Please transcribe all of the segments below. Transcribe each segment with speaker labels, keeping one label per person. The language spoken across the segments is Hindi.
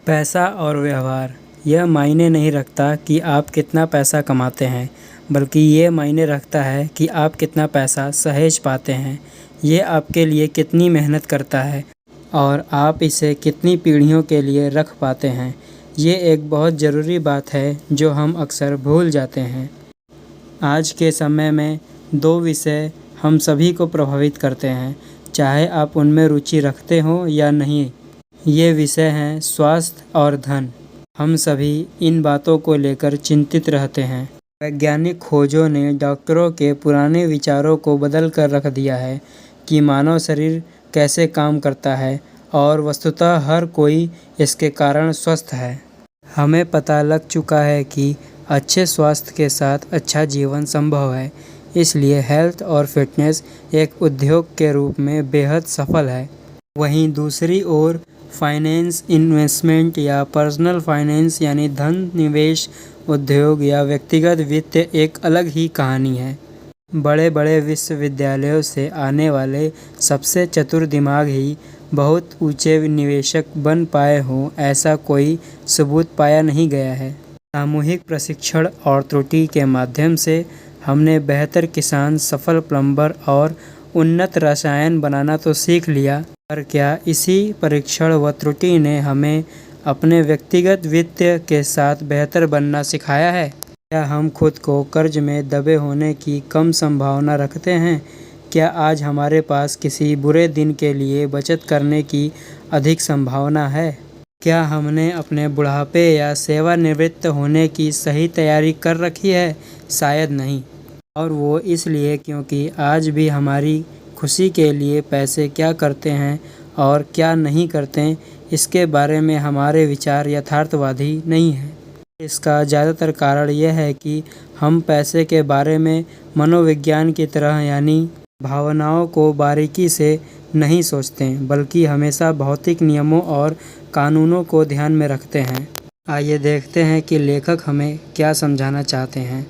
Speaker 1: पैसा और व्यवहार यह मायने नहीं रखता कि आप कितना पैसा कमाते हैं, बल्कि ये मायने रखता है कि आप कितना पैसा सहेज पाते हैं। ये आपके लिए कितनी मेहनत करता है और आप इसे कितनी पीढ़ियों के लिए रख पाते हैं। ये एक बहुत ज़रूरी बात है जो हम अक्सर भूल जाते हैं। आज के समय में दो विषय हम सभी को प्रभावित करते हैं, चाहे आप उनमें रुचि रखते हो या नहीं। ये विषय हैं स्वास्थ्य और धन। हम सभी इन बातों को लेकर चिंतित रहते हैं। वैज्ञानिक खोजों ने डॉक्टरों के पुराने विचारों को बदल कर रख दिया है कि मानव शरीर कैसे काम करता है और वस्तुतः हर कोई इसके कारण स्वस्थ है। हमें पता लग चुका है कि अच्छे स्वास्थ्य के साथ अच्छा जीवन संभव है। इसलिए हेल्थ और फिटनेस एक उद्योग के रूप में बेहद सफल है। वहीं दूसरी ओर फाइनेंस, इन्वेस्टमेंट या पर्सनल फाइनेंस यानी धन निवेश, उद्योग या व्यक्तिगत वित्त एक अलग ही कहानी है। बड़े बड़े विश्वविद्यालयों से आने वाले सबसे चतुर दिमाग ही बहुत ऊंचे निवेशक बन पाए हों, ऐसा कोई सबूत पाया नहीं गया है। सामूहिक प्रशिक्षण और त्रुटि के माध्यम से हमने बेहतर किसान, सफल प्लम्बर और उन्नत रसायन बनाना तो सीख लिया, पर क्या इसी परीक्षण व त्रुटि ने हमें अपने व्यक्तिगत वित्त के साथ बेहतर बनना सिखाया है? क्या हम खुद को कर्ज में दबे होने की कम संभावना रखते हैं? क्या आज हमारे पास किसी बुरे दिन के लिए बचत करने की अधिक संभावना है? क्या हमने अपने बुढ़ापे या सेवानिवृत्त होने की सही तैयारी कर रखी है? शायद नहीं। और वो इसलिए क्योंकि आज भी हमारी खुशी के लिए पैसे क्या करते हैं और क्या नहीं करते, इसके बारे में हमारे विचार यथार्थवादी नहीं हैं। इसका ज़्यादातर कारण यह है कि हम पैसे के बारे में मनोविज्ञान की तरह यानी भावनाओं को बारीकी से नहीं सोचते, बल्कि हमेशा भौतिक नियमों और कानूनों को ध्यान में रखते हैं। आइए देखते हैं कि लेखक हमें क्या समझाना चाहते हैं।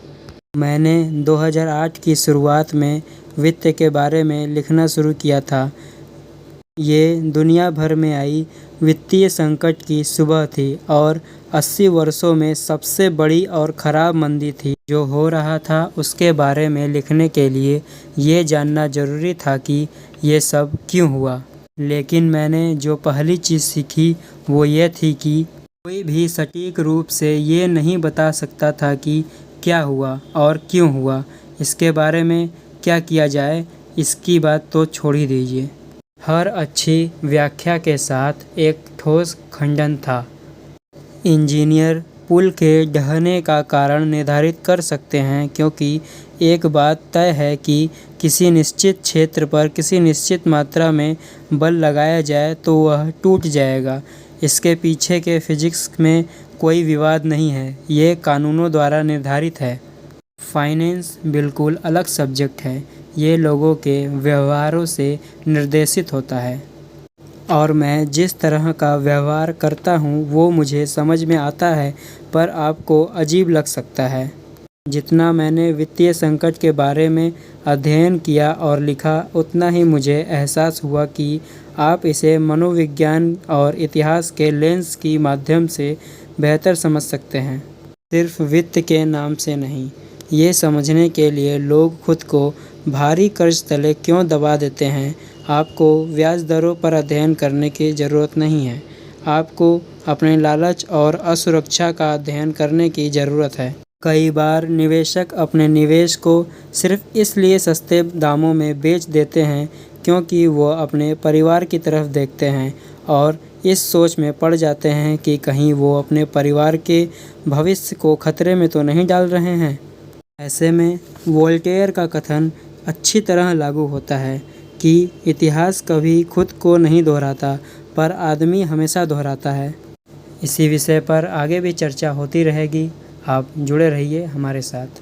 Speaker 1: मैंने 2008 की शुरुआत में वित्त के बारे में लिखना शुरू किया था। ये दुनिया भर में आई वित्तीय संकट की सुबह थी और 80 वर्षों में सबसे बड़ी और ख़राब मंदी थी। जो हो रहा था उसके बारे में लिखने के लिए ये जानना ज़रूरी था कि ये सब क्यों हुआ। लेकिन मैंने जो पहली चीज़ सीखी वो ये थी कि कोई भी सटीक रूप से ये नहीं बता सकता था कि क्या हुआ और क्यों हुआ। इसके बारे में क्या किया जाए, इसकी बात तो छोड़ ही दीजिए। हर अच्छी व्याख्या के साथ एक ठोस खंडन था। इंजीनियर पुल के ढहने का कारण निर्धारित कर सकते हैं, क्योंकि एक बात तय है कि किसी निश्चित क्षेत्र पर किसी निश्चित मात्रा में बल लगाया जाए तो वह टूट जाएगा। इसके पीछे के फिजिक्स में कोई विवाद नहीं है, ये कानूनों द्वारा निर्धारित है। फाइनेंस बिल्कुल अलग सब्जेक्ट है। ये लोगों के व्यवहारों से निर्देशित होता है और मैं जिस तरह का व्यवहार करता हूँ वो मुझे समझ में आता है, पर आपको अजीब लग सकता है। जितना मैंने वित्तीय संकट के बारे में अध्ययन किया और लिखा, उतना ही मुझे एहसास हुआ कि आप इसे मनोविज्ञान और इतिहास के लेंस की माध्यम से बेहतर समझ सकते हैं, सिर्फ वित्त के नाम से नहीं। ये समझने के लिए लोग खुद को भारी कर्ज तले क्यों दबा देते हैं, आपको ब्याज दरों पर अध्ययन करने की ज़रूरत नहीं है। आपको अपने लालच और असुरक्षा का अध्ययन करने की ज़रूरत है। कई बार निवेशक अपने निवेश को सिर्फ इसलिए सस्ते दामों में बेच देते हैं क्योंकि वो अपने परिवार की तरफ देखते हैं और इस सोच में पड़ जाते हैं कि कहीं वो अपने परिवार के भविष्य को खतरे में तो नहीं डाल रहे हैं। ऐसे में वोल्टेयर का कथन अच्छी तरह लागू होता है कि इतिहास कभी खुद को नहीं दोहराता, पर आदमी हमेशा दोहराता है। इसी विषय पर आगे भी चर्चा होती रहेगी। आप जुड़े रहिए हमारे साथ।